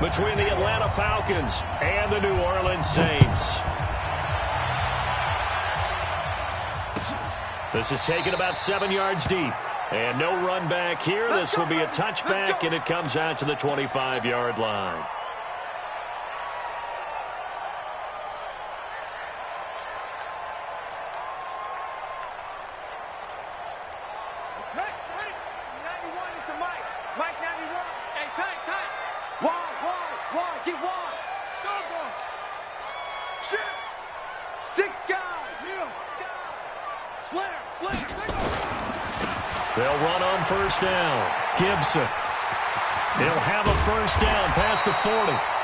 between the Atlanta Falcons and the New Orleans Saints. This is taken about 7 yards deep. And no run back here. This will be a touchback, and it comes out to the 25-yard line. They'll run on first down. Gibson. He'll have a first down past the 40.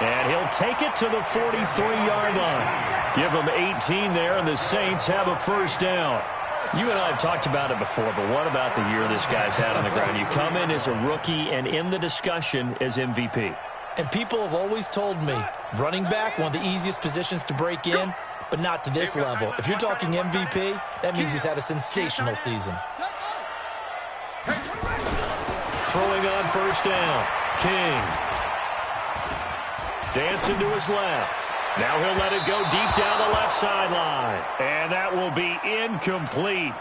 And he'll take it to the 43-yard line. Give them 18 there, and the Saints have a first down. You and I have talked about it before, but what about the year this guy's had on the ground? You come in as a rookie and in the discussion as MVP. And people have always told me, running back, one of the easiest positions to break in, but not to this level. If you're talking MVP, that means he's had a sensational season. Throwing on first down, King. Dancing to his left. Now he'll let it go deep down the left sideline. And that will be incomplete.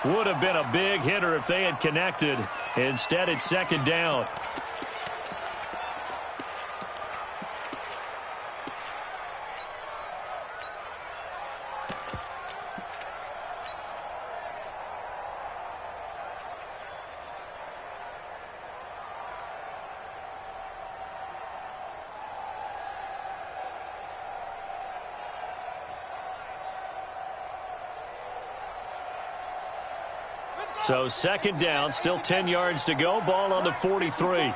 Would have been a big hitter if they had connected. Instead, it's second down. So second down, still 10 yards to go. Ball on the 43. King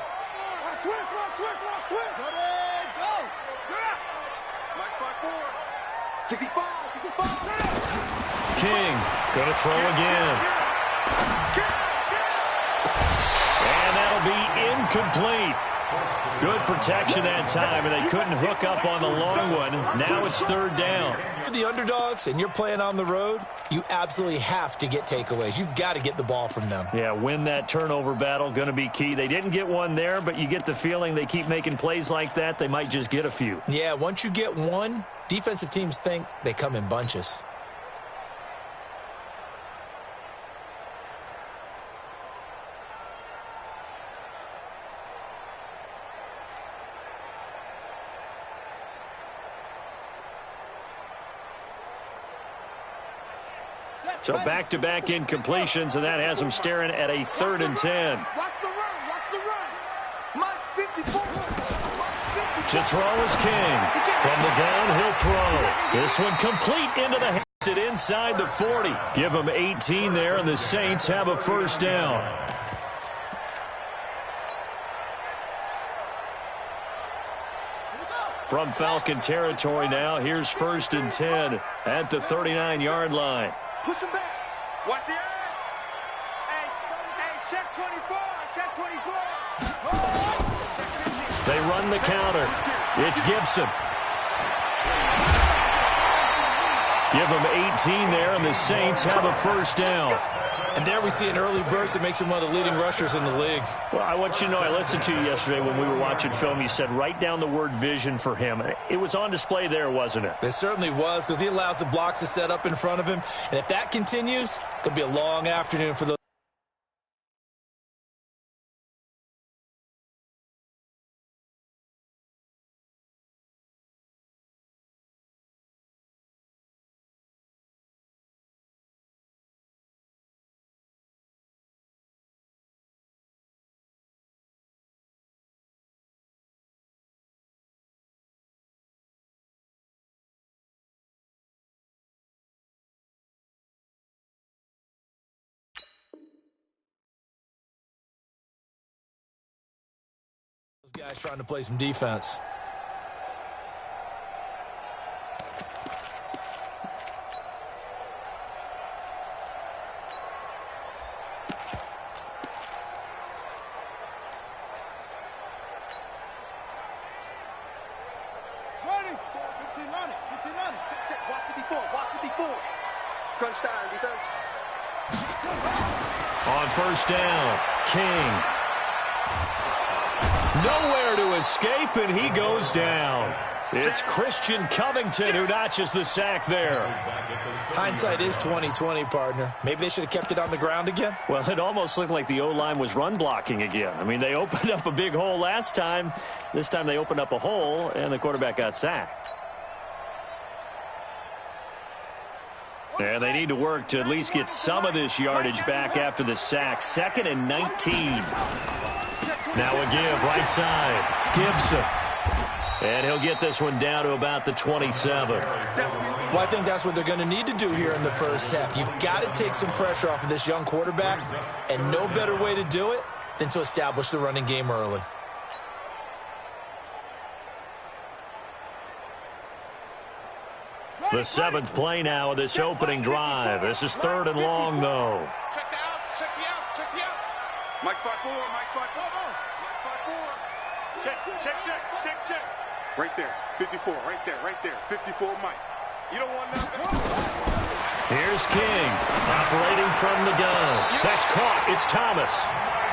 going to throw again. And that'll be incomplete. Good protection that time, and they couldn't hook up on the long one. Now it's third down. For the underdogs and you're playing on the road, you absolutely have to get takeaways. You've got to get the ball from them. Yeah, win that turnover battle, going to be key. They didn't get one there, but you get the feeling they keep making plays like that, they might just get a few. Yeah, once you get one, defensive teams think they come in bunches. So back-to-back incompletions, and that has them staring at a 3rd and 10. Watch the run, watch the run. Mike 54. To throw is King. From the downhill throw. This one complete into the hands. It inside the 40. Give them 18 there, and the Saints have a first down. From Falcon territory now, here's 1st and 10 at the 39-yard line. Push him back. Watch the edge. Hey, check 24. Check 24. They run the counter. It's Gibson. Give them 18 there, and the Saints have a first down. And there we see an early burst that makes him one of the leading rushers in the league. Well, I want you to know, I listened to you yesterday when we were watching film. You said write down the word vision for him. It was on display there, wasn't it? It certainly was, because he allows the blocks to set up in front of him. And if that continues, it'll be a long afternoon for those. Those guys trying to play some defense. Ready. 15 on it. 15 on it. Check. Watch 54. Watch 54. Crunch time, defense. On first down, King. Nowhere to escape, and he goes down. It's Christian Covington who notches the sack there. Hindsight is 20/20, partner. Maybe they should have kept it on the ground again. Well, it almost looked like the O-line was run blocking again. I mean, they opened up a big hole last time. This time they opened up a hole, and the quarterback got sacked. And they need to work to at least get some of this yardage back after the sack. 2nd and 19. Now a give, right side. Gibson. And he'll get this one down to about the 27. Well, I think that's what they're going to need to do here in the first half. You've got to take some pressure off of this young quarterback, and no better way to do it than to establish the running game early. The 7th play now of this opening drive. This is 3rd and long, though. Check the outs, check the outs, check the outs. Mike spot 4, Mike spot 4. Mike spot 4. Check. Right there, 54, right there. 54, Mike. You don't want nothing. Here's King, operating from the gun. That's caught. It's Thomas.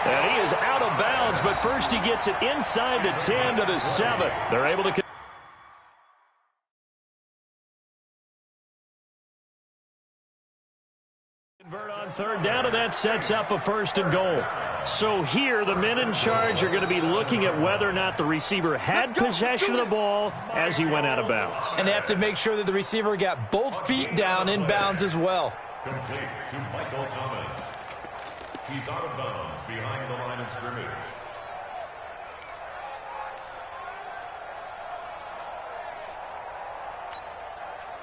And he is out of bounds, but first he gets it inside the 10 to the 7. They're able to convert on 3rd down, and that sets up a 1st and goal. So here, the men in charge are going to be looking at whether or not the receiver had possession of the ball as he went out of bounds. And they have to make sure that the receiver got both feet down in bounds as well. Complete to Michael Thomas. He's out of bounds behind the line of scrimmage.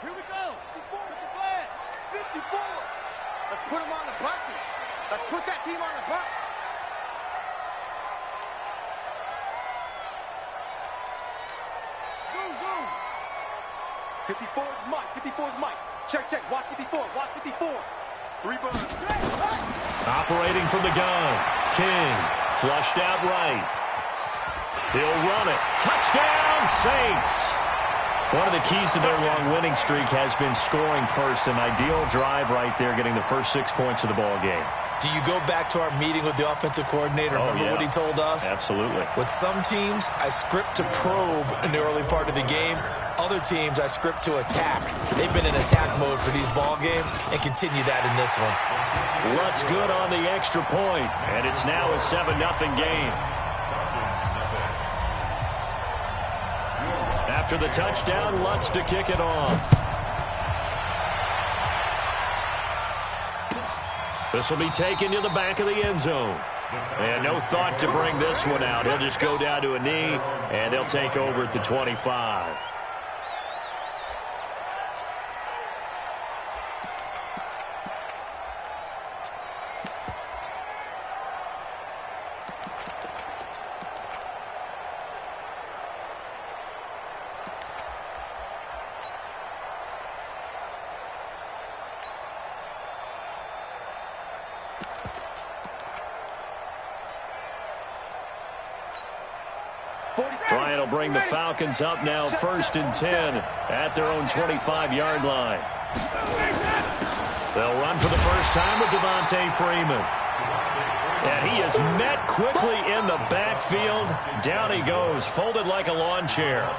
Here we go. 54 with the flag. 54. Let's put them on the buses. Let's put that team on the bus. Zoom. 54 is Mike. 54 is Mike. Check. Watch 54. 3 buns. Operating from the gun. King, flushed out right. He'll run it. Touchdown, Saints! One of the keys to their long winning streak has been scoring first. An ideal drive right there, getting the first 6 points of the ball game. Do you go back to our meeting with the offensive coordinator? Remember what he told us? Absolutely. With some teams, I script to probe in the early part of the game. Other teams, I script to attack. They've been in attack mode for these ball games and continue that in this one. Lutz good on the extra point, and it's now a 7-0 game. After the touchdown, Lutz to kick it off. This will be taken to the back of the end zone. And no thought to bring this one out. He'll just go down to a knee, and they'll take over at the 25. Bryant will bring the Falcons up now 1st and 10 at their own 25-yard line. They'll run for the first time with Devontae Freeman. And he is met quickly in the backfield. Down he goes, folded like a lawn chair.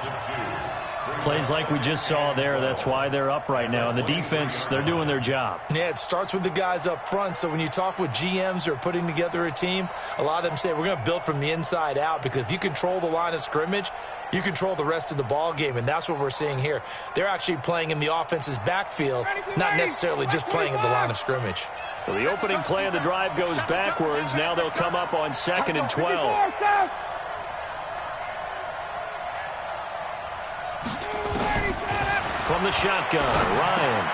Plays like we just saw there. That's why they're up right now. And the defense, they're doing their job. Yeah, it starts with the guys up front. So when you talk with GMs who are putting together a team, a lot of them say we're going to build from the inside out, because if you control the line of scrimmage, you control the rest of the ball game, and that's what we're seeing here. They're actually playing in the offense's backfield, not necessarily just playing at the line of scrimmage. So the opening play of the drive goes backwards. Now they'll come up on 2nd and 12. From the shotgun, Ryan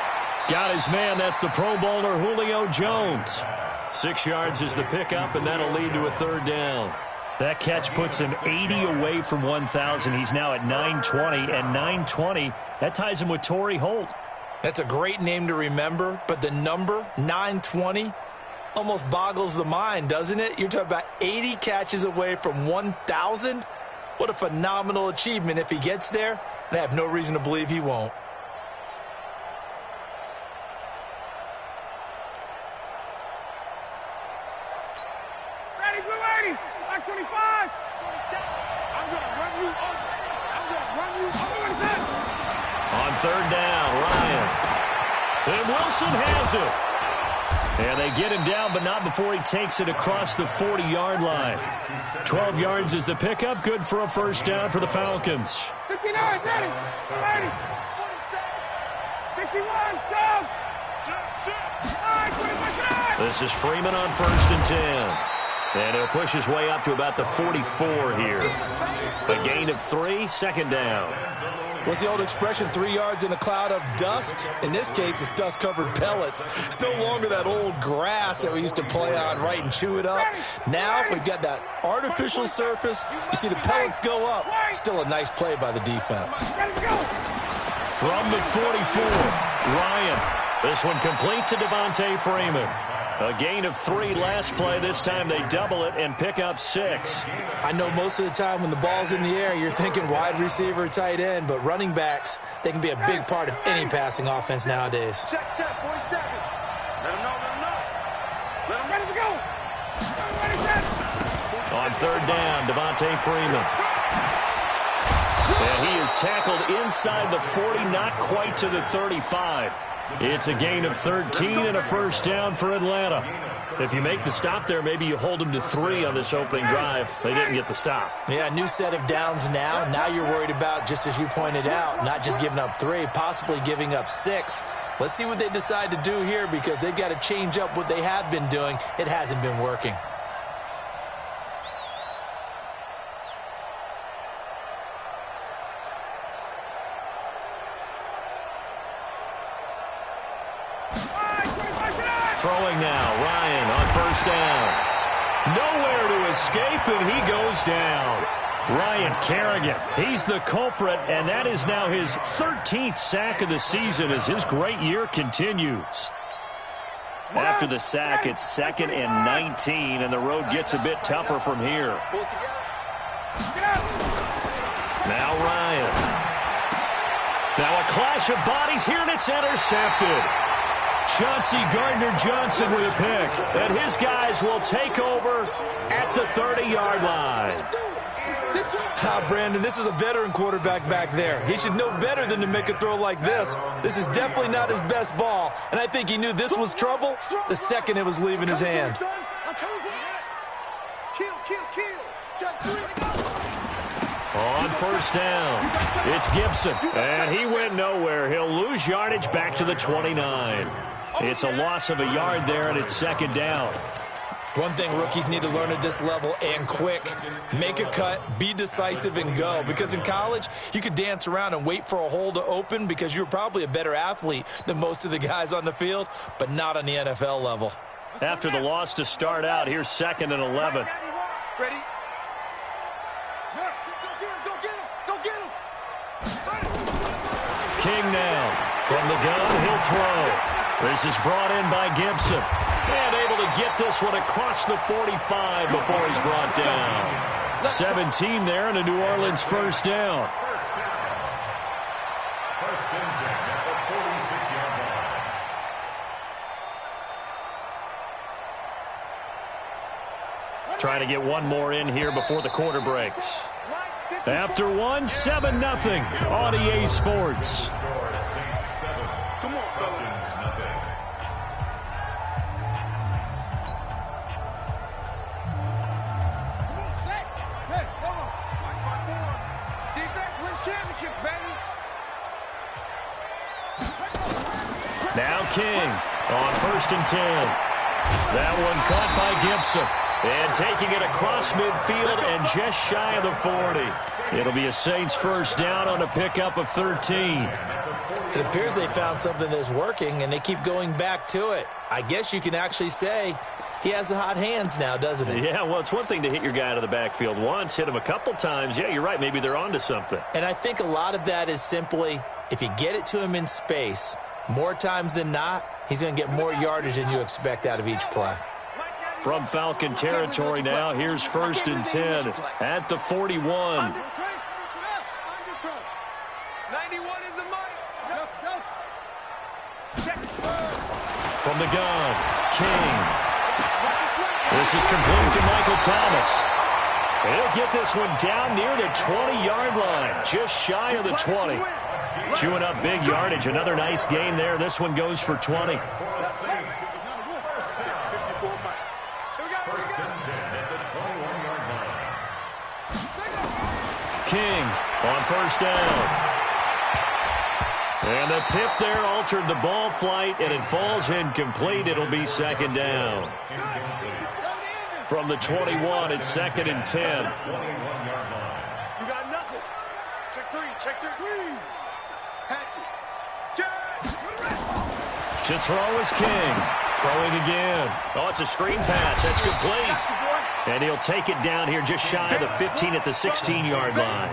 got his man. That's the Pro Bowler Julio Jones. 6 yards is the pickup, and that'll lead to a 3rd down. That catch puts him 80 away from 1,000. He's now at 920, and 920, that ties him with Torrey Holt. That's a great name to remember, but the number, 920, almost boggles the mind, doesn't it? You're talking about 80 catches away from 1,000. What a phenomenal achievement if he gets there, and I have no reason to believe he won't. Ready, blue 80, 25. third down, Ryan. And Wilson has it. And they get him down, but not before he takes it across the 40-yard line. 12 yards is the pickup. Good for a first down for the Falcons. 59, ready, 30, 51, down. This is Freeman on 1st and 10. And he'll push his way up to about the 44 here. A gain of 3, second down. What's the old expression, 3 yards in a cloud of dust? In this case, it's dust-covered pellets. It's no longer that old grass that we used to play on, right, and chew it up. Now we've got that artificial surface. You see the pellets go up. Still a nice play by the defense. From the 44, Ryan. This one complete to Devontae Freeman. A gain of 3 last play. This time they double it and pick up 6. I know most of the time when the ball's in the air, you're thinking wide receiver, tight end, but running backs, they can be a big part of any passing offense nowadays. Check, 47. Let him know, let him know. Let him ready to go. On third down, Devontae Freeman. And he is tackled inside the 40, not quite to the 35. It's a gain of 13 and a first down for Atlanta. If you make the stop there, maybe you hold them to 3 on this opening drive. They didn't get the stop. Yeah, new set of downs now. Now you're worried about, just as you pointed out, not just giving up 3, possibly giving up 6. Let's see what they decide to do here because they've got to change up what they have been doing. It hasn't been working. Throwing now, Ryan on first down. Nowhere to escape, and he goes down. Ryan Kerrigan, he's the culprit, and that is now his 13th sack of the season as his great year continues. After the sack, it's 2nd and 19, and the road gets a bit tougher from here. Now Ryan. Now a clash of bodies here, and it's intercepted. Chauncey Gardner-Johnson with a pick, and his guys will take over at the 30-yard line. Brandon, this is a veteran quarterback back there. He should know better than to make a throw like this. This is definitely not his best ball, and I think he knew this was trouble the second it was leaving his hand. On first down, it's Gibson, and he went nowhere. He'll lose yardage back to the 29. It's a loss of a yard there, and it's 2nd down. One thing rookies need to learn at this level, and quick, make a cut, be decisive, and go. Because in college, you could dance around and wait for a hole to open because you're probably a better athlete than most of the guys on the field, but not on the NFL level. After the loss to start out, here's 2nd and 11. Ready? King now. From the gun, he'll throw. This is brought in by Gibson. And able to get this one across the 45 before he's brought down. 17 there and a New Orleans first down. First and 10 at the 46-yard line. Trying to get one more in here before the quarter breaks. After one, 7-0 on EA Sports. Come on, fellas. Now King on 1st and 10. That one caught by Gibson. And taking it across midfield and just shy of the 40. It'll be a Saints first down on a pickup of 13. It appears they found something that's working, and they keep going back to it. I guess you can actually say he has the hot hands now, doesn't he? Yeah, well, it's one thing to hit your guy out of the backfield once, hit him a couple times. Yeah, you're right. Maybe they're onto something. And I think a lot of that is simply if you get it to him in space, more times than not, he's going to get more yardage than you expect out of each play. From Falcon territory now, here's 1st and 10 at the 41. 91 is the mic. From the gun, King. This is complete to Michael Thomas. He'll get this one down near the 20-yard line, just shy of the 20. Chewing up big yardage. Another nice gain there. This one goes for 20. King on first down. And the tip there altered the ball flight, and it falls incomplete. It'll be second down. From the 21, it's 2nd and 10. You got nothing. Check three. Patch it. To throw is King. Throwing again. Oh, it's a screen pass. That's complete. And he'll take it down here just shy of the 15 at the 16-yard line.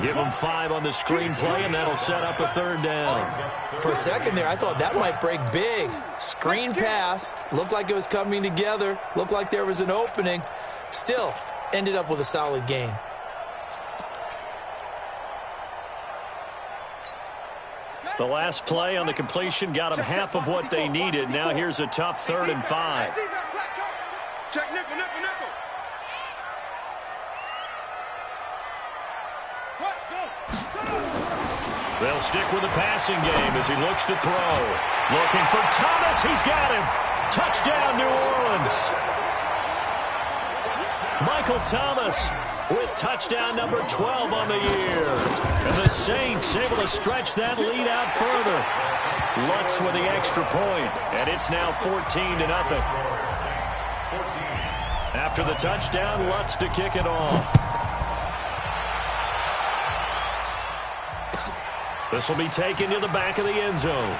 Give him 5 on the screen play, and that'll set up a 3rd down. For a second there, I thought that might break big. Screen pass. Looked like it was coming together. Looked like there was an opening. Still, ended up with a solid gain. The last play on the completion got them half of what they needed. Now here's a tough 3rd and 5. Check nickel. They'll stick with the passing game as he looks to throw. Looking for Thomas. He's got him. Touchdown, New Orleans. Michael Thomas with touchdown number 12 on the year. And the Saints able to stretch that lead out further. Lutz with the extra point, and it's now 14-0. After the touchdown, Lutz to kick it off. This will be taken to the back of the end zone.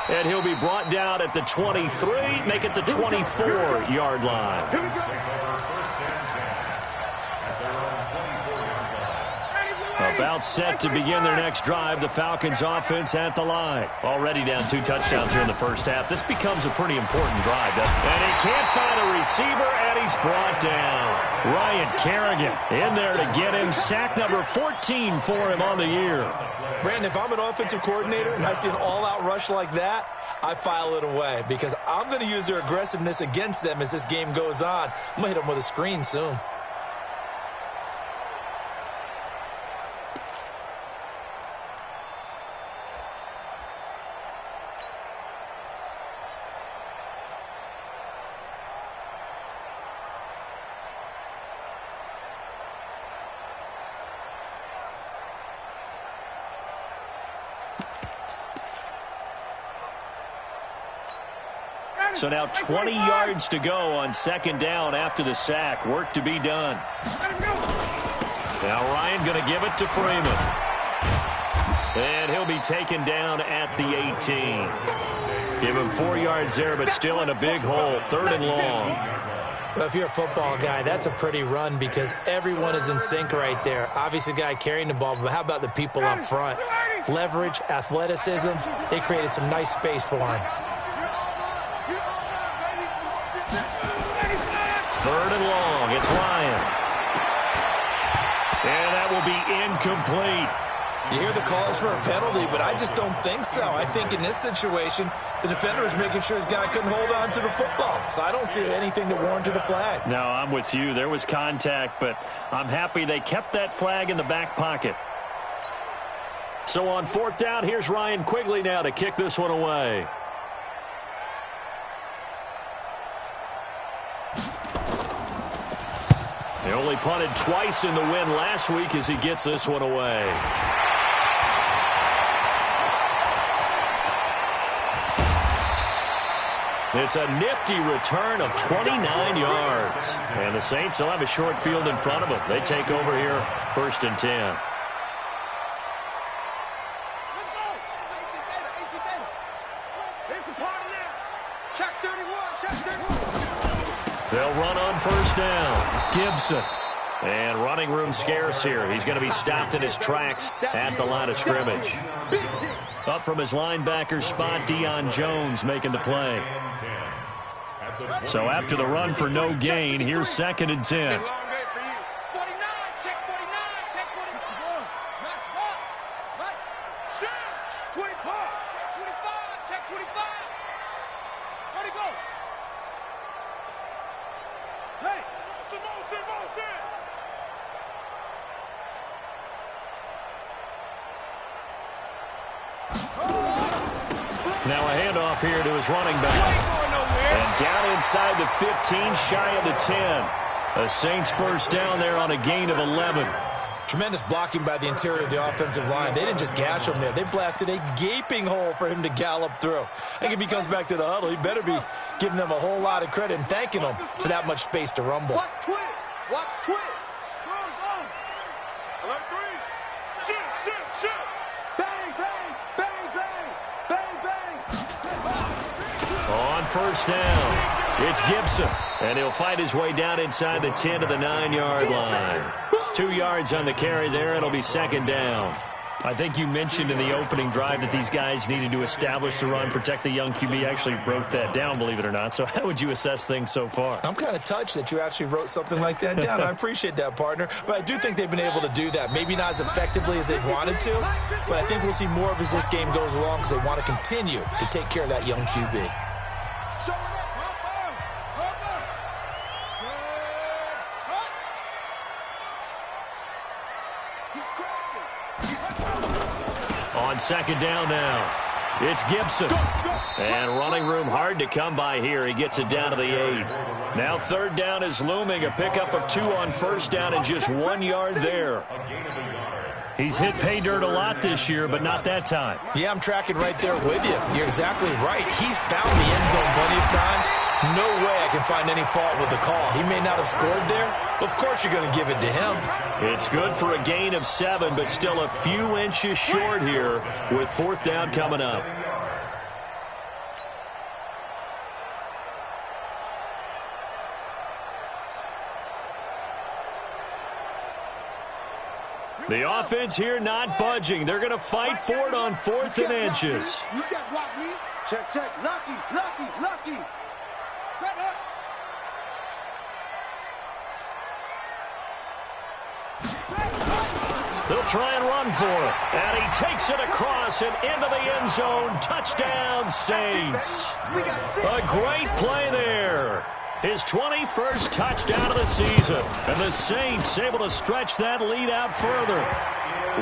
And he'll be brought down at the 23, make it the 24-yard line. About set to begin their next drive, the Falcons offense at the line. Already down 2 touchdowns here in the first half. This becomes a pretty important drive. And he can't find a receiver, and he's brought down. Ryan Kerrigan in there to get him. Sack number 14 for him on the year. Brandon, if I'm an offensive coordinator and I see an all-out rush like that, I file it away because I'm going to use their aggressiveness against them as this game goes on. I'm going to hit them with a screen soon. So now 20 yards to go on 2nd down after the sack. Work to be done. Now Ryan going to give it to Freeman. And he'll be taken down at the 18. Give him 4 yards there, but still in a big hole. 3rd and long. Well, if you're a football guy, that's a pretty run because everyone is in sync right there. Obviously, the guy carrying the ball, but how about the people up front? Leverage, athleticism, they created some nice space for him. 3rd and long. It's Ryan. And that will be incomplete. You hear the calls for a penalty, but I just don't think so. I think in this situation, the defender was making sure his guy couldn't hold on to the football. So I don't see anything that warranted a flag. No, I'm with you. There was contact, but I'm happy they kept that flag in the back pocket. So on 4th down, here's Ryan Quigley now to kick this one away. They only punted twice in the win last week as he gets this one away. It's a nifty return of 29 yards. And the Saints will have a short field in front of them. They take over here 1st and 10. They'll run on 1st down. Gibson. And running room scarce here. He's going to be stopped in his tracks at the line of scrimmage. Up from his linebacker spot, Deion Jones making the play. So after the run for no gain, here's 2nd and 10. Now a handoff here to his running back. And down inside the 15, shy of the 10. The Saints first down there on a gain of 11. Tremendous blocking by the interior of the offensive line. They didn't just gash him there. They blasted a gaping hole for him to gallop through. I think if he comes back to the huddle, he better be giving them a whole lot of credit and thanking them for that much space to rumble. Watch twist. Watch twist. Go, go. Alert three. Shoot, shoot, shoot. Bang, bang, bang, bang, bang, bang. On first down, it's Gibson. And he'll fight his way down inside the 10 to the 9-yard line. 2 yards on the carry there. It'll be second down. I think you mentioned in the opening drive that these guys needed to establish the run, protect the young QB. I actually wrote that down, believe it or not. So how would you assess things so far? I'm kind of touched that you actually wrote something like that down. I appreciate that, partner. But I do think they've been able to do that. Maybe not as effectively as they've wanted to, but I think we'll see more of as this game goes along because they want to continue to take care of that young QB. On second down now, it's Gibson. And running room hard to come by here. He gets it down to the 8. Now third down is looming. A pickup of 2 on first down and just 1 yard there. He's hit pay dirt a lot this year, but not that time. Yeah, I'm tracking right there with you. You're exactly right. He's found the end zone plenty of times. No way I can find any fault with the call. He may not have scored there. Of course you're going to give it to him. It's good for a gain of 7, but still a few inches short here with fourth down coming up. The offense here not budging. They're going to fight for it on 4th and inches. You can't block me. Check, check. Lucky, lucky, lucky. Set up. They'll try and run for it. And he takes it across and into the end zone. Touchdown, Saints. A great play there. His 21st touchdown of the season. And the Saints able to stretch that lead out further.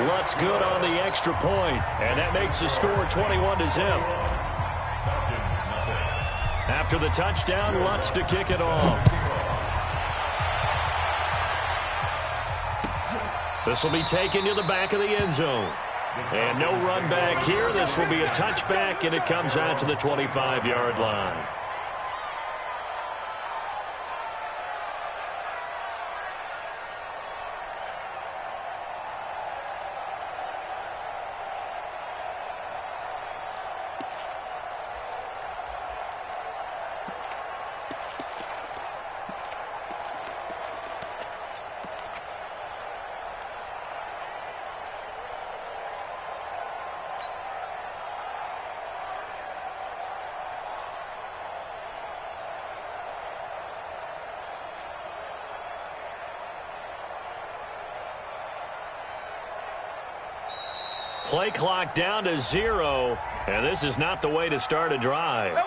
Lutz good on the extra point. And that makes the score 21-0. After the touchdown, Lutz to kick it off. This will be taken to the back of the end zone. And no run back here. This will be a touchback, and it comes out to the 25-yard line. Play clock down to 0, and this is not the way to start a drive.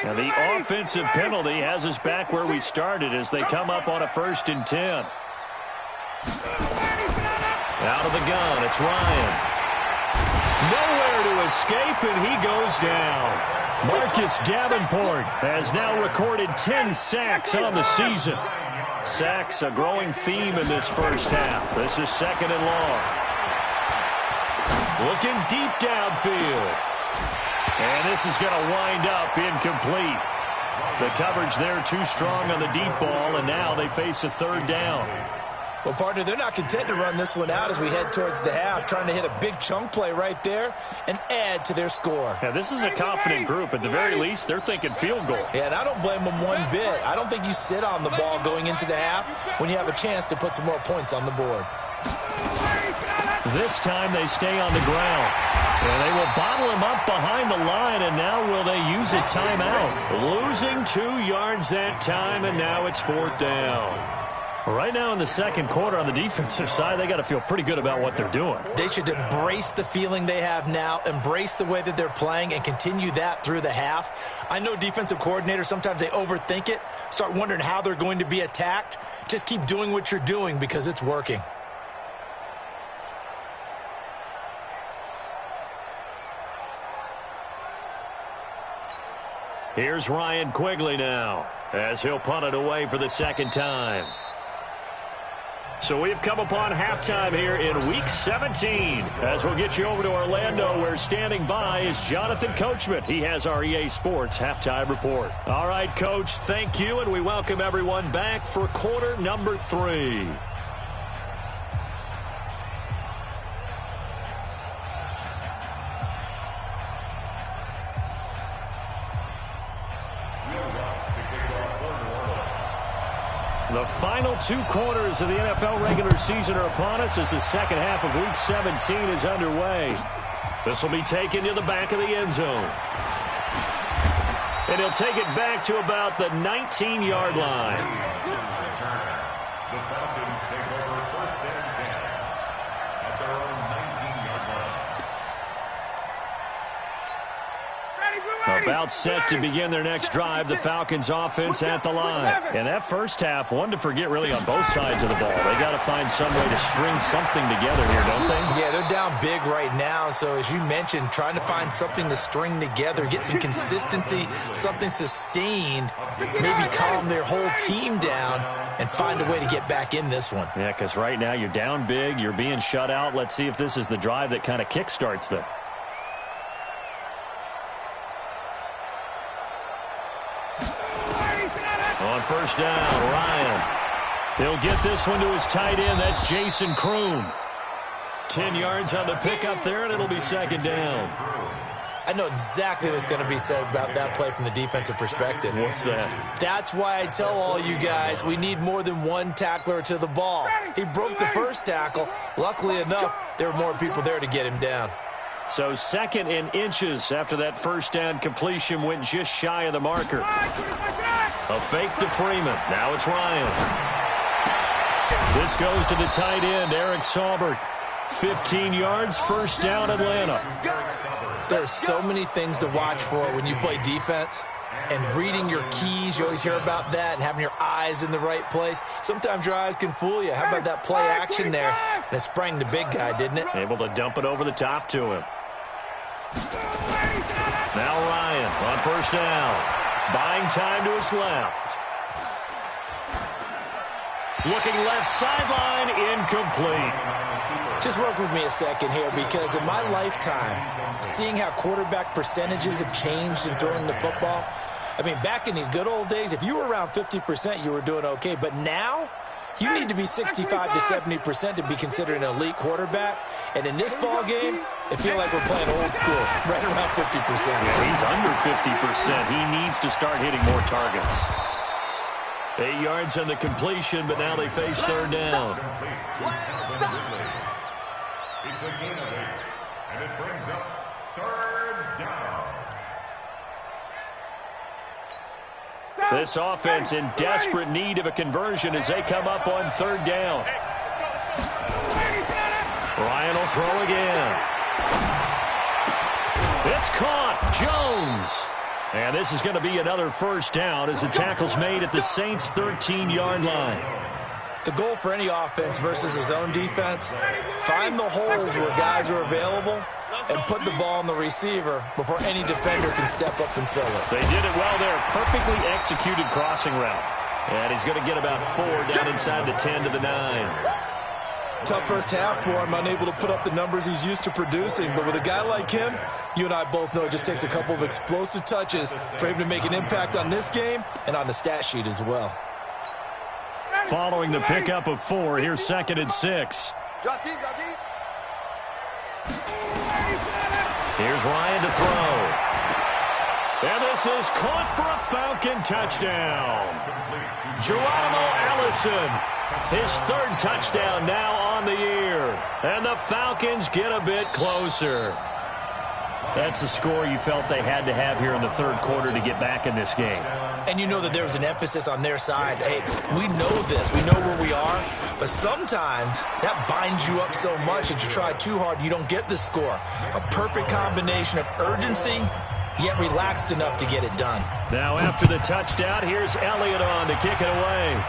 And the offensive penalty has us back where we started as they come up on a 1st and 10. Out of the gun, it's Ryan. Nowhere to escape, and he goes down. Marcus Davenport has now recorded 10 sacks on the season. Sacks, a growing theme in this first half. This is 2nd and long. Looking deep downfield. And this is going to wind up incomplete. The coverage there too strong on the deep ball, and now they face a 3rd down. Well, partner, they're not content to run this one out as we head towards the half, trying to hit a big chunk play right there and add to their score. Yeah, this is a confident group. At the very least, they're thinking field goal. Yeah, and I don't blame them one bit. I don't think you sit on the ball going into the half when you have a chance to put some more points on the board. This time they stay on the ground. And they will bottle him up behind the line, and now will they use a timeout? Losing 2 yards that time, and now it's 4th down. Right now in the second quarter on the defensive side, they got to feel pretty good about what they're doing. They should embrace the feeling they have now, embrace the way that they're playing, and continue that through the half. I know defensive coordinators, sometimes they overthink it, start wondering how they're going to be attacked. Just keep doing what you're doing because it's working. Here's Ryan Quigley now as he'll punt it away for the second time. So we've come upon halftime here in Week 17. As we'll get you over to Orlando, where standing by is Jonathan Coachman. He has our EA Sports Halftime Report. All right, Coach, thank you, and we welcome everyone back for quarter number 3. The final 2 quarters of the NFL regular season are upon us as the second half of Week 17 is underway. This will be taken to the back of the end zone. And he'll take it back to about the 19-yard line. The Falcons take over first and 10 at their own 19-yard line. About set to begin their next drive, the Falcons offense at the line. And that first half, one to forget really on both sides of the ball. They got to find some way to string something together here, don't they? Yeah, they're down big right now. So as you mentioned, trying to find something to string together, get some consistency, something sustained, maybe calm their whole team down and find a way to get back in this one. Yeah, because right now you're down big, you're being shut out. Let's see if this is the drive that kind of kickstarts them. On first down, Ryan. He'll get this one to his tight end. That's Jason Kroom. 10 yards on the pickup there, and it'll be second down. I know exactly what's going to be said about that play from the defensive perspective. What's that? That's why I tell all you guys we need more than one tackler to the ball. He broke the first tackle. Luckily enough, there were more people there to get him down. So second and inches after that first down completion went just shy of the marker. A fake to Freeman. Now it's Ryan. This goes to the tight end, Eric Saubert. 15 yards, first down, Atlanta. There's so many things to watch for when you play defense. And reading your keys, you always hear about that, and having your eyes in the right place. Sometimes your eyes can fool you. How about that play action there? And it sprang the big guy, didn't it? Able to dump it over the top to him. Now Ryan on first down. Buying time to his left. Looking left sideline, incomplete. Just work with me a second here, because in my lifetime, seeing how quarterback percentages have changed in throwing the football, I mean, back in the good old days, if you were around 50%, you were doing okay. But now, you need to be 65 to 70% to be considered an elite quarterback. And in this ball game, it feels like we're playing old school, right around 50%. Yeah, he's under 50%. He needs to start hitting more targets. 8 yards on the completion, but now they face third down. It's a gain of 8, and it brings up third down. This offense in desperate need of a conversion as they come up on third down. Ryan will throw again. It's caught. Jones. And this is going to be another first down as the tackle's made at the Saints' 13-yard line. The goal for any offense versus his own defense, find the holes where guys are available and put the ball on the receiver before any defender can step up and fill it. They did it well there. Perfectly executed crossing route. And he's going to get about 4 down inside the 10 to the 9. Tough first half for him, unable to put up the numbers he's used to producing. But with a guy like him, you and I both know it just takes a couple of explosive touches for him to make an impact on this game and on the stat sheet as well. Following the pickup of 4, here's second and 6. Drop deep, drop deep. Here's Ryan to throw. And this is caught for a Falcon touchdown. Geronimo Allison, his third touchdown now on the year. And the Falcons get a bit closer. That's a score you felt they had to have here in the third quarter to get back in this game. And you know that there was an emphasis on their side. Hey, we know this. We know where we are. But sometimes that binds you up so much that you try too hard, you don't get the score. A perfect combination of urgency, yet relaxed enough to get it done. Now after the touchdown, here's Elliott on to kick it away.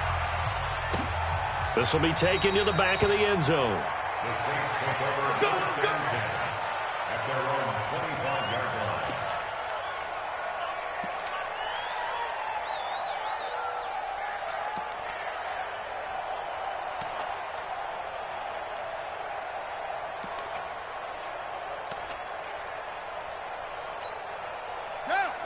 This will be taken to the back of the end zone. The Saints take over first and 10 at their own 25-yard line.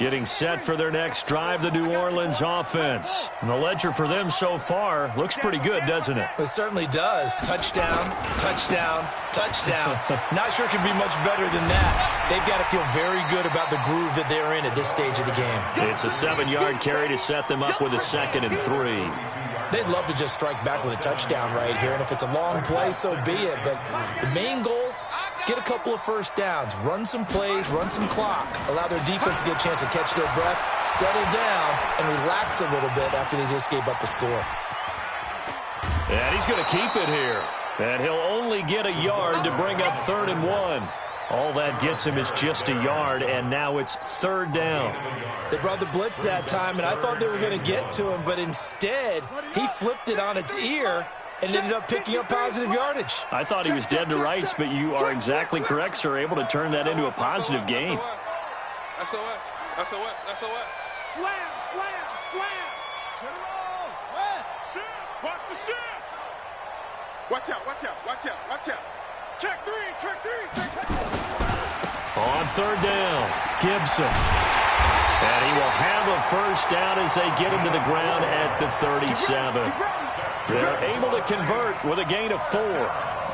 Getting set for their next drive, the New Orleans offense. And the ledger for them so far looks pretty good, doesn't it? It certainly does. Touchdown, touchdown, touchdown. Not sure it can be much better than that. They've got to feel very good about the groove that they're in at this stage of the game. It's a 7-yard carry to set them up with a 2nd and 3. They'd love to just strike back with a touchdown right here, and if it's a long play, so be it. But the main goal, get a couple of first downs, run some plays, run some clock, allow their defense to get a chance to catch their breath, settle down, and relax a little bit after they just gave up a score. And he's going to keep it here. And he'll only get a yard to bring up 3rd and 1. All that gets him is just a yard, and now it's 3rd down. They brought the blitz that time, and I thought they were going to get to him, but instead, he flipped it on its ear and ended up picking up positive yardage. I thought he was dead to rights, but you are exactly correct, sir, able to turn that into a positive gain. SOS, SOS, SOS. Slam, slam, slam. Hit it all. West. Shift. Watch the shift. Watch out, watch out, watch out, watch out. Check 3, check 3, check 3. On 3rd down, Gibson. And he will have a first down as they get him to the ground at the 37. They're able to convert with a gain of 4.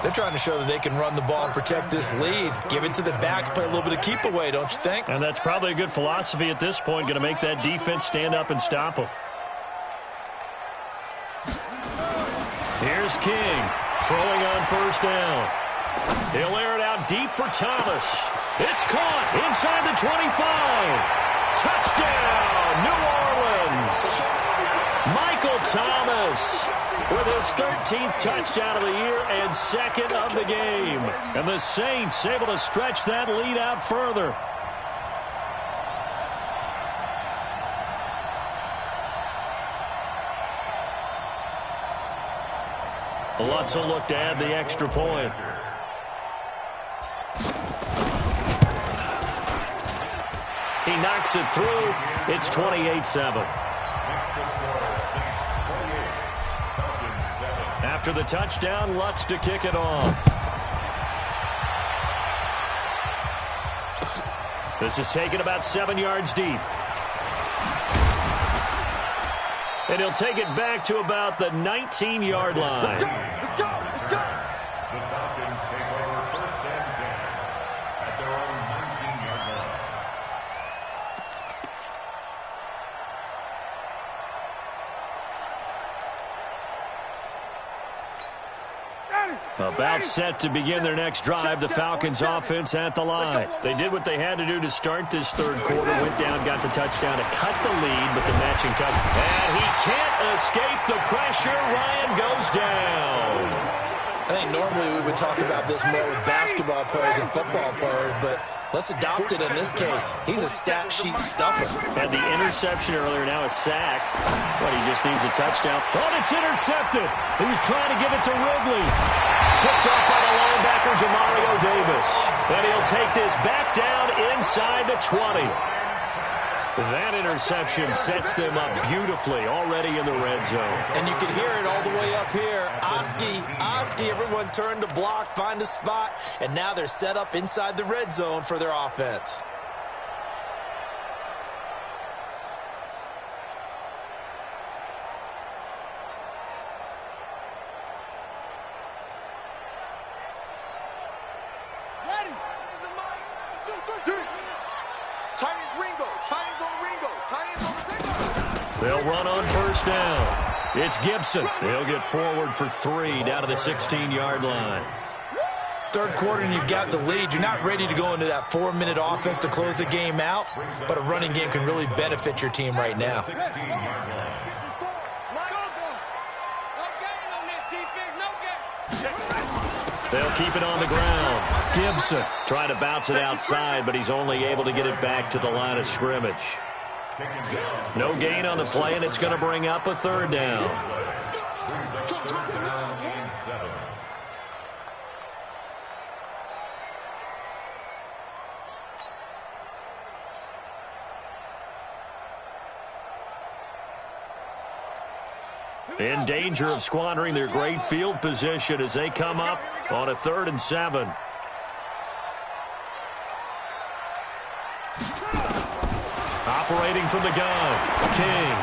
They're trying to show that they can run the ball and protect this lead. Give it to the backs, play a little bit of keep away, don't you think? And that's probably a good philosophy at this point, going to make that defense stand up and stop them. Here's King, throwing on 1st down. He'll air it out deep for Thomas. It's caught inside the 25. Touchdown, New Orleans. Michael Thomas with his 13th touchdown of the year and 2nd of the game. And the Saints able to stretch that lead out further. Lutz will look to add the extra point. He knocks it through. It's 28-7. After the touchdown, Lutz to kick it off. This is taken about 7 yards deep. And he'll take it back to about the 19-yard line. Let's go, let's go. The Falcons take over 1st and 10 at their own 19-yard line. About set to begin their next drive, the Falcons offense at the line. They did what they had to do to start this 3rd quarter, went down, got the touchdown to cut the lead, but the matching touchdown. And he can't escape the pressure. Ryan goes down. I think normally we would talk about this more with basketball players and football players, but let's adopt it in this case. He's a stat sheet stuffer. Had the interception earlier, now a sack. But he just needs a touchdown. Oh, it's intercepted. He was trying to give it to Ridley. Picked up by the linebacker, Demario Davis. And he'll take this back down inside the 20. That interception sets them up beautifully already in the red zone. And you can hear it all the way up here. Oski, everyone turned to block, find a spot, and now they're set up inside the red zone for their offense. They'll run on 1st down. It's Gibson. He'll get forward for 3 down to the 16-yard line. 3rd quarter and you've got the lead. You're not ready to go into that 4-minute offense to close the game out, but a running game can really benefit your team right now. They'll keep it on the ground. Gibson trying to bounce it outside, but he's only able to get it back to the line of scrimmage. No gain on the play, and it's going to bring up a 3rd down. In danger of squandering their great field position as they come up on a 3rd and 7. Accelerating from the gun. King.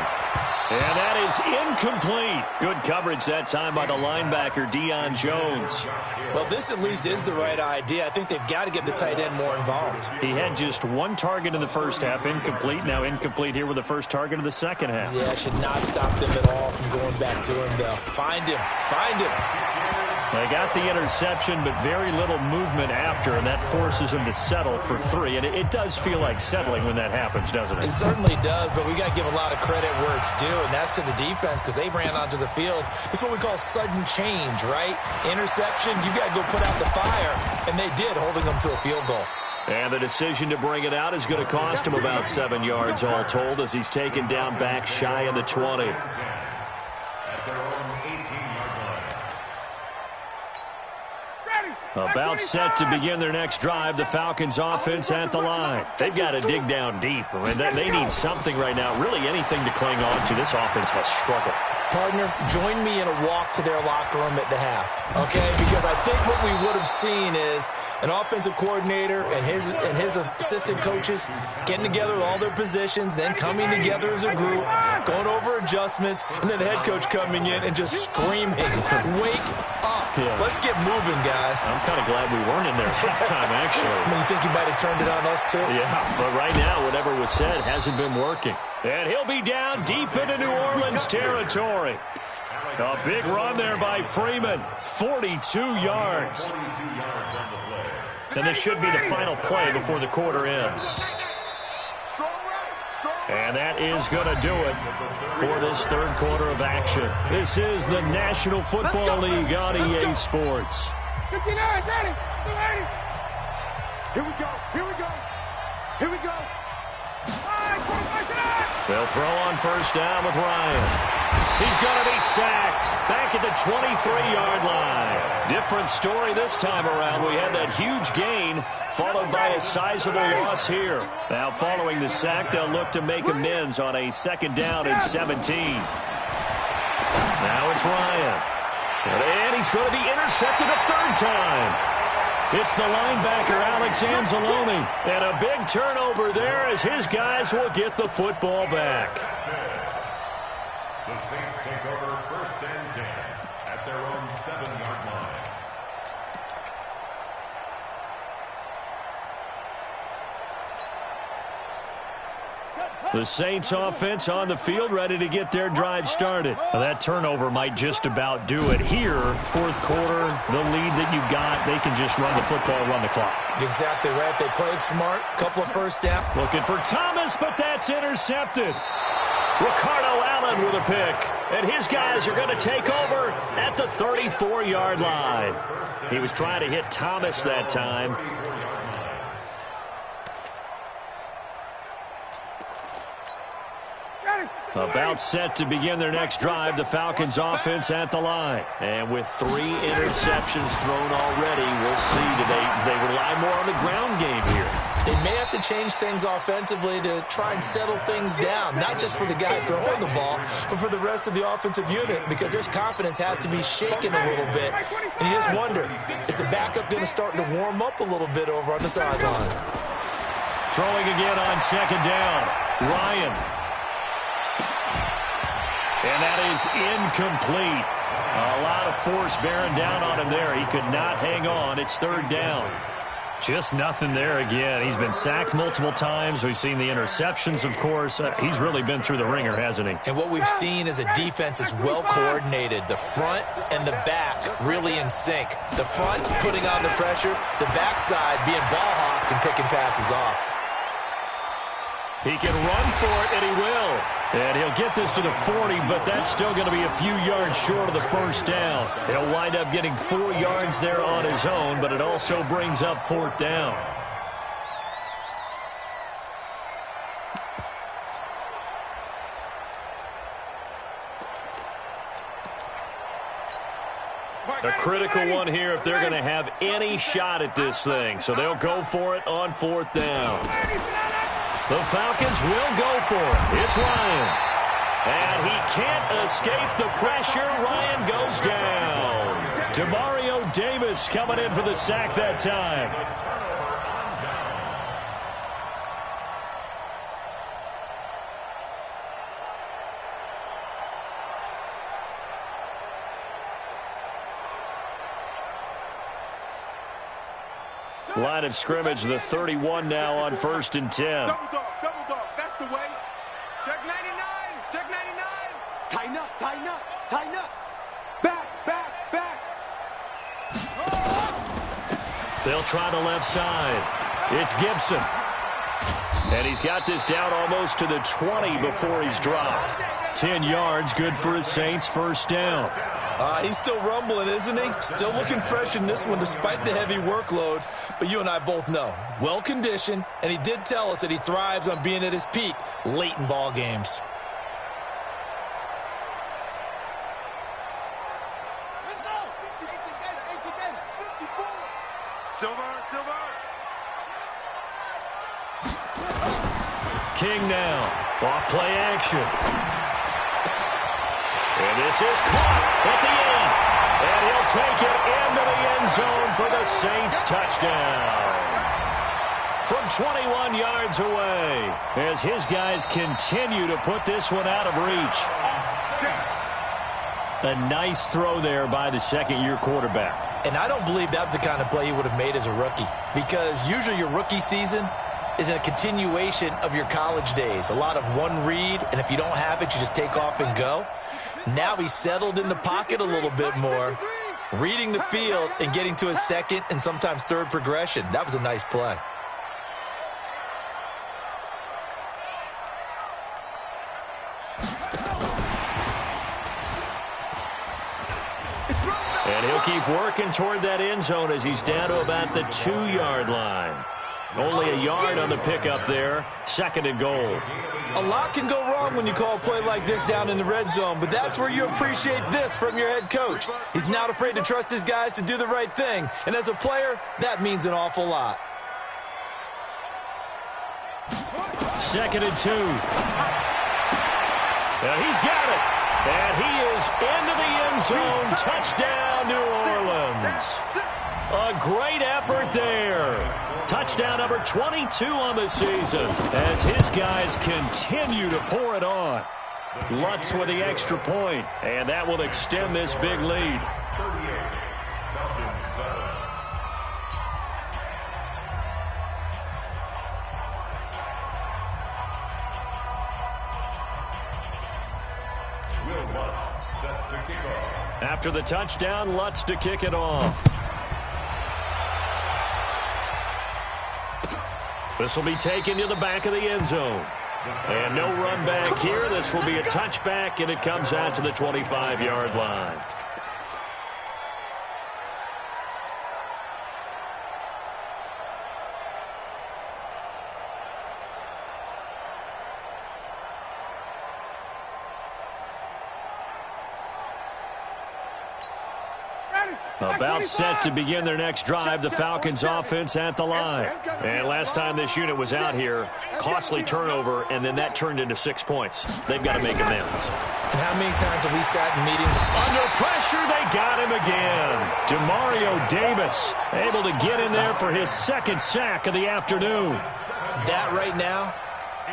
And that is incomplete. Good coverage that time by the linebacker, Deion Jones. Well, this at least is the right idea. I think they've got to get the tight end more involved. He had just one target in the first half, incomplete. Now incomplete here with the first target of the second half. Yeah, should not stop them at all from going back to him, though. Find him. Find him. They got the interception, but very little movement after, and that forces him to settle for 3. And it does feel like settling when that happens, doesn't it? It certainly does, but we got to give a lot of credit where it's due, and that's to the defense because they ran onto the field. It's what we call sudden change, right? Interception, you've got to go put out the fire, and they did, holding them to a field goal. And the decision to bring it out is going to cost him about 7 yards all told as he's taken down back shy of the 20. About set to begin their next drive, the Falcons offense at the line. They've got to dig down deep. I mean, they need something right now, really anything to cling on to. This offense has struggled. Partner, join me in a walk to their locker room at the half, okay? Because I think what we would have seen is an offensive coordinator and his assistant coaches getting together with all their positions, then coming together as a group, going over adjustments, and then the head coach coming in and just screaming, wake up. Yeah. Let's get moving, guys. I'm kind of glad we weren't in there at halftime, actually. You think he might have turned it on us, too? Yeah, but right now, whatever was said hasn't been working. And he'll be down deep into New Orleans territory. A big run there by Freeman. 42 yards. And this should be the final play before the quarter ends. And that is going to do it for this third quarter of action. This is the National Football League on EA Sports. 59, 30, 30. Here we go. Here we go. Here we go. They'll throw on first down with Ryan. He's going to be sacked back at the 23-yard line. Different story this time around. We had that huge gain followed by a sizable loss here. Now following the sack, they'll look to make amends on a second down and 17. Now it's Ryan. And he's going to be intercepted a third time. It's the linebacker, Alex Anzalone. And a big turnover there as his guys will get the football back. The Saints take over first and 10 at their own 7-yard line. The Saints offense on the field ready to get their drive started. Now that turnover might just about do it here. Fourth quarter, the lead that you've got, they can just run the football, run the clock. Exactly right. They played smart. Couple of first down. Looking for Thomas, but that's intercepted. Ricardo Allen with a pick. And his guys are going to take over at the 34-yard line. He was trying to hit Thomas that time. About set to begin their next drive, the Falcons offense at the line. And with 3 interceptions thrown already, we'll see. Do they rely more on the ground game here? They may have to change things offensively to try and settle things down, not just for the guy throwing the ball, but for the rest of the offensive unit, because their confidence has to be shaken a little bit. And you just wonder, is the backup going to start to warm up a little bit over on the sideline? Throwing again on second down. Ryan. And that is incomplete. A lot of force bearing down on him there. He could not hang on. It's third down. Just nothing there again. He's been sacked multiple times. We've seen the interceptions, of course. He's really been through the ringer, hasn't he? And what we've seen is a defense is well coordinated. The front and the back really in sync. The front putting on the pressure. The backside being ball hawks and picking passes off. He can run for it, and he will. And he'll get this to the 40, but that's still going to be a few yards short of the first down. He'll wind up getting 4 yards there on his own, but it also brings up fourth down. A critical one here if they're going to have any shot at this thing. So they'll go for it on fourth down. The Falcons will go for it. It's Ryan. And he can't escape the pressure. Ryan goes down. Demario Davis coming in for the sack that time. Line of scrimmage, the 31 now on 1st and 10. Double dog, that's the way. Check 99, check 99. Tighten up, tighten up, tighten up. Back. They'll try the left side. It's Gibson. And he's got this down almost to the 20 before he's dropped. 10 yards, good for his Saints, first down. He's still rumbling, isn't he? Still looking fresh in this one despite the heavy workload. But you and I both know, well-conditioned, and he did tell us that he thrives on being at his peak late in ball games. Let's go. 18 Gator, 54. Silver. King now, off play action. And this is caught at the end. And he'll take it into the end zone for the Saints touchdown. From 21 yards away, as his guys continue to put this one out of reach. A nice throw there by the second-year quarterback. And I don't believe that was the kind of play he would have made as a rookie, because usually your rookie season is a continuation of your college days. A lot of one read, and if you don't have it, you just take off and go. Now he's settled in the pocket a little bit more, reading the field and getting to his second and sometimes third progression. That was a nice play. And he'll keep working toward that end zone as he's down to about the 2-yard line. Only a yard on the pickup there. 2nd and goal. A lot can go wrong when you call a play like this down in the red zone, but that's where you appreciate this from your head coach. He's not afraid to trust his guys to do the right thing, and as a player, that means an awful lot. 2nd and 2. Now he's got it. And he is into the end zone. Touchdown, New Orleans. A great effort there. Touchdown number 22 on the season as his guys continue to pour it on. Lutz with the extra point, and that will extend this big lead. 38, Falcons 7. Will Lutz set to kick off. After the touchdown, Lutz to kick it off. This will be taken to the back of the end zone. And no run back here. This will be a touchback, and it comes out to the 25-yard line. About set to begin their next drive, the Falcons offense at the line. And last time this unit was out here, costly turnover, and then that turned into 6 points. They've got to make amends. And how many times have we sat in meetings? Under pressure, they got him again. DeMario Davis able to get in there for his 2nd sack of the afternoon. That right now,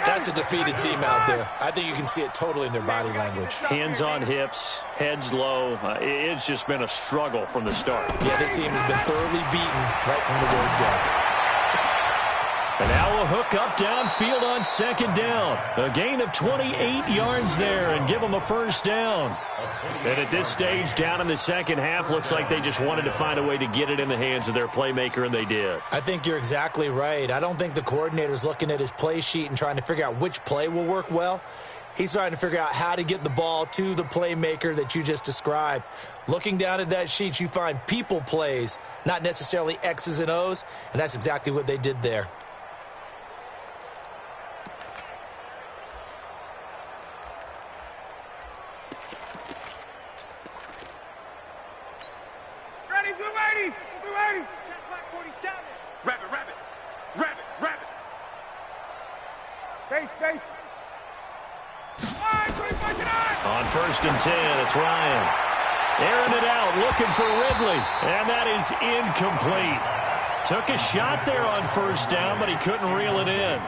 that's a defeated team out there. I think you can see it totally in their body language. Hands on hips, heads low. It's just been a struggle from the start. Yeah, this team has been thoroughly beaten right from the word go. And now a hook up downfield on 2nd down. A gain of 28 yards there and give them a 1st down. And at this stage, down in the second half, looks like they just wanted to find a way to get it in the hands of their playmaker, and they did. I think you're exactly right. I don't think the coordinator's looking at his play sheet and trying to figure out which play will work well. He's trying to figure out how to get the ball to the playmaker that you just described. Looking down at that sheet, you find people plays, not necessarily X's and O's, and that's exactly what they did there. On 1st and 10, it's Ryan. Airing it out, looking for Ridley. And that is incomplete. Took a shot there on 1st down, but he couldn't reel it in.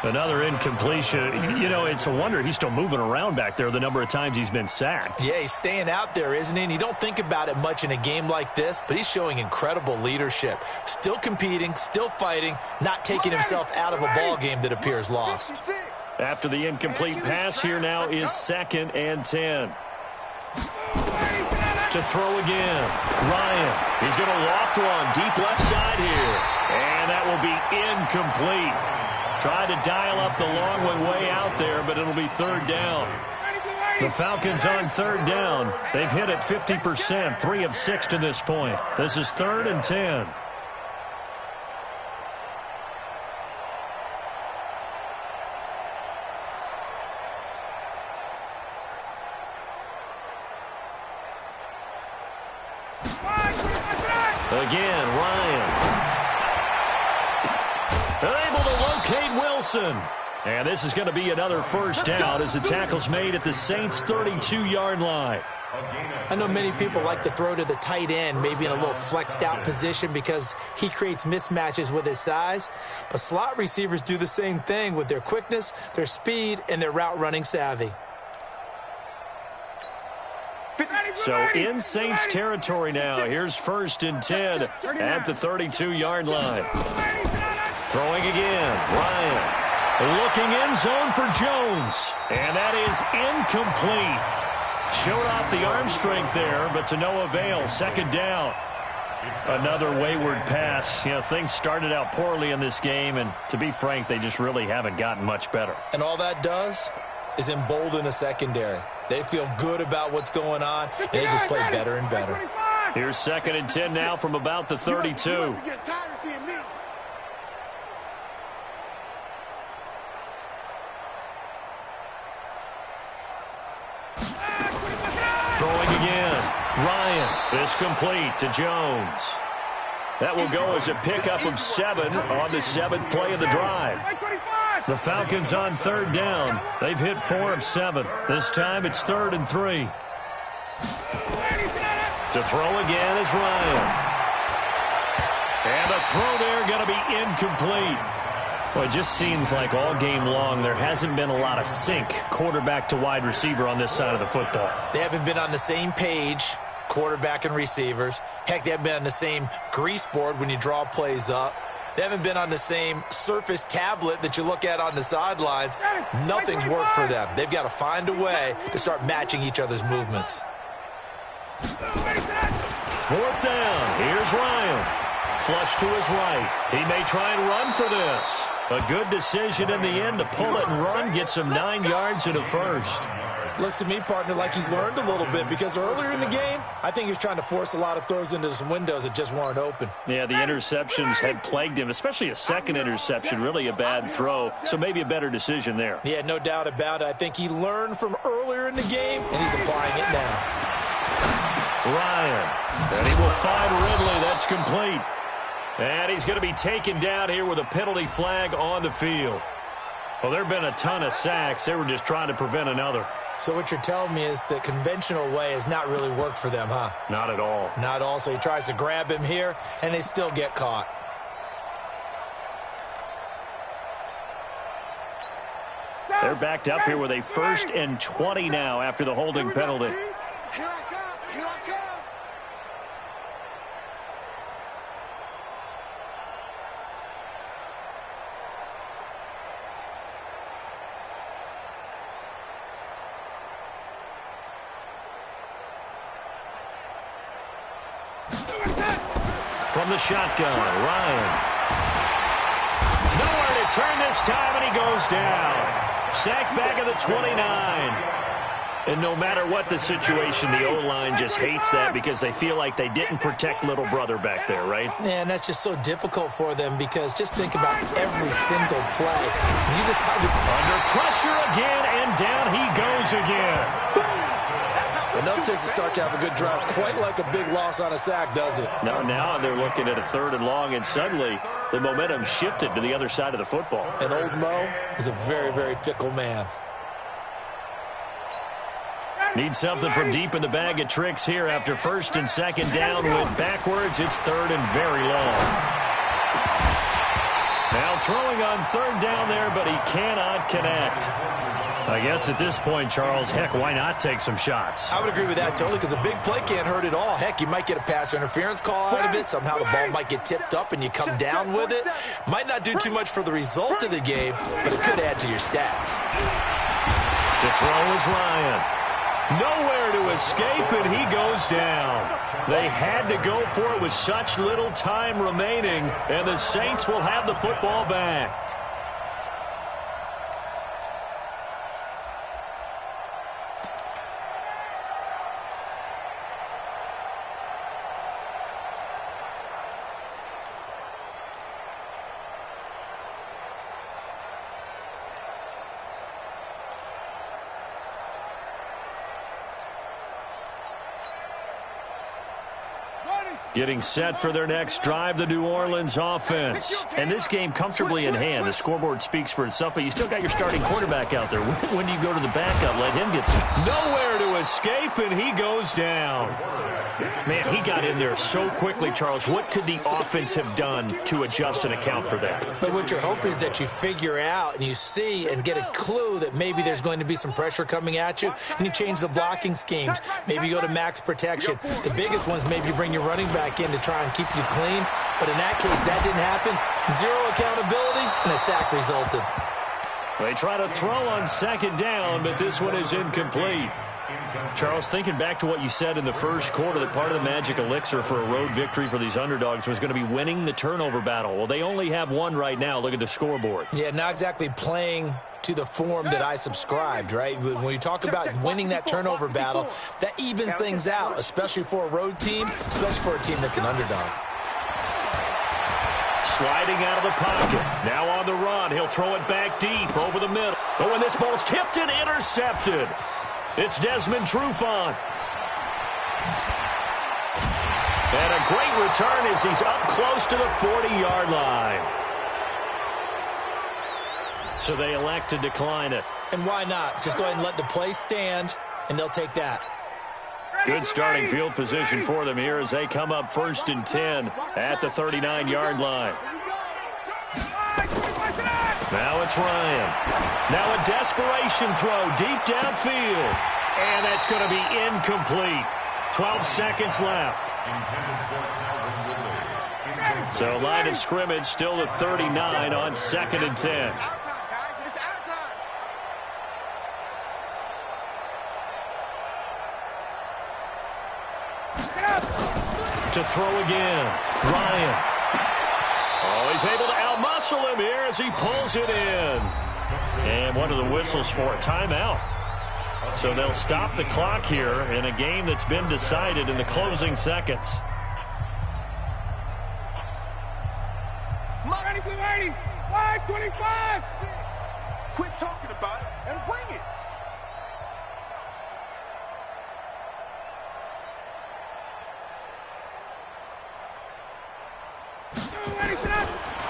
Another incompletion. You know, it's a wonder he's still moving around back there the number of times he's been sacked. Yeah, he's staying out there, isn't he? And you don't think about it much in a game like this, but he's showing incredible leadership. Still competing, still fighting, not taking himself out of a ball game that appears lost. After the incomplete pass, here now is 2nd and 10. To throw again. Ryan, he's going to loft one deep left side here. And that will be incomplete. Tried to dial up the long one way out there, but it'll be 3rd down. The Falcons on 3rd down. They've hit it 50%, 3 of 6 to this point. This is 3rd and 10. Again, Ryan. Able to locate Wilson. And this is going to be another 1st down as the tackle's made at the Saints' 32-yard line. I know many people like to throw to the tight end, maybe in a little flexed out position because he creates mismatches with his size. But slot receivers do the same thing with their quickness, their speed, and their route running savvy. So in Saints territory now. Here's 1st and 10 at the 32-yard line. Throwing again. Ryan looking end zone for Jones. And that is incomplete. Showed off the arm strength there, but to no avail. 2nd down. Another wayward pass. You know, things started out poorly in this game, and to be frank, they just really haven't gotten much better. And all that does is embolden a secondary. They feel good about what's going on, and they just play better and better. Here's 2nd and 10 now from about the 32. Throwing again. Ryan is complete to Jones. That will go as a pickup of 7 on the 7th play of the drive. The Falcons on 3rd down. They've hit 4 of 7. This time it's 3rd and 3. To throw again is Ryan. And the throw there going to be incomplete. Well, it just seems like all game long there hasn't been a lot of sync quarterback to wide receiver on this side of the football. They haven't been on the same page, quarterback and receivers. Heck, they haven't been on the same grease board when you draw plays up. They haven't been on the same surface tablet that you look at on the sidelines. Nothing's worked for them. They've got to find a way to start matching each other's movements. 4th down. Here's Ryan. Flush to his right. He may try and run for this. A good decision in the end to pull it and run. Gets him 9 yards and a 1st. Looks to me, partner, like he's learned a little bit because earlier in the game, I think he was trying to force a lot of throws into some windows that just weren't open. Yeah, the interceptions had plagued him, especially a 2nd interception, really a bad throw. So maybe a better decision there. Yeah, no doubt about it. I think he learned from earlier in the game, and he's applying it now. Ryan, and he will find Ridley. That's complete. And he's going to be taken down here with a penalty flag on the field. Well, there have been a ton of sacks. They were just trying to prevent another. So what you're telling me is the conventional way has not really worked for them, huh? Not at all. Not at all. So he tries to grab him here, and they still get caught. They're backed up here with a 1st and 20 now after the holding penalty. Here I come. Here I come. From the shotgun, Ryan. Nowhere to turn this time, and he goes down. Sacked back at the 29. And no matter what the situation, the O-line just hates that because they feel like they didn't protect little brother back there, right? Yeah, and that's just so difficult for them because just think about every single play. You decide to... Under pressure again, and down he goes again. Enough takes to start to have a good drive. Quite like a big loss on a sack, does it? Now they're looking at a 3rd and long, and suddenly the momentum shifted to the other side of the football. And old Mo is a very, very fickle man. Need something from deep in the bag of tricks here after 1st and 2nd down. Went backwards. It's 3rd and very long. Now throwing on third down there, but he cannot connect. I guess at this point, Charles, heck, why not take some shots? I would agree with that totally, because a big play can't hurt at all. Heck, you might get a pass interference call out of it. Somehow the ball might get tipped up and you come down with it. Might not do too much for the result of the game, but it could add to your stats. To throw is Ryan. Nowhere to escape, and he goes down. They had to go for it with such little time remaining, and the Saints will have the football back. Getting set for their next drive, the New Orleans offense. And this game comfortably in hand. The scoreboard speaks for itself, but you still got your starting quarterback out there. When do you go to the backup? Let him get some. Nowhere to escape, and he goes down. Man, he got in there so quickly, Charles. What could the offense have done to adjust and account for that? But what you're hoping is that you figure out and you see and get a clue that maybe there's going to be some pressure coming at you, and you change the blocking schemes. Maybe you go to max protection. The biggest ones, maybe you bring your running back in to try and keep you clean. But in that case, that didn't happen. Zero accountability, and a sack resulted. They try to throw on second down, but this one is incomplete. Charles, thinking back to what you said in the first quarter, that part of the magic elixir for a road victory for these underdogs was going to be winning the turnover battle. Well, they only have one right now. Look at the scoreboard. Yeah, not exactly playing to the form that I subscribed, right? When you talk about winning that turnover battle, that evens things out, especially for a road team, especially for a team that's an underdog. Sliding out of the pocket. Now on the run. He'll throw it back deep over the middle. Oh, and this ball's tipped and intercepted. It's Desmond Trufant. And a great return as he's up close to the 40-yard line. So they elect to decline it. And why not? Just go ahead and let the play stand, and they'll take that. Good starting field position for them here as they come up 1st and 10 at the 39-yard line. Now it's Ryan. Now a desperation throw deep downfield. And that's going to be incomplete. 12 seconds left. So line of scrimmage still the 39 on 2nd and 10. To throw again. Ryan. Oh, he's able to outmuscle him here as he pulls it in. And what are the whistles for? Timeout. So they'll stop the clock here in a game that's been decided in the closing seconds. 5:25. Quit talking about it and bring it.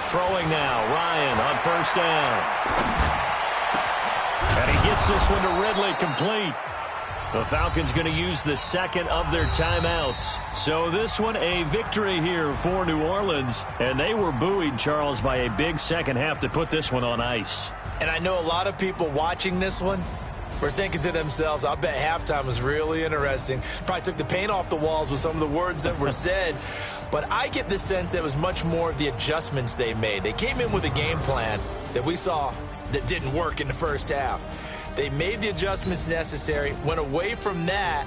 Throwing now, Ryan on 1st down. And he gets this one to Ridley, complete. The Falcons going to use the second of their timeouts. So this one a victory here for New Orleans. And they were buoyed, Charles, by a big second half to put this one on ice. And I know a lot of people watching this one were thinking to themselves, I bet halftime was really interesting. Probably took the paint off the walls with some of the words that were said. But I get the sense that it was much more of the adjustments they made. They came in with a game plan that we saw that didn't work in the first half. They made the adjustments necessary, went away from that,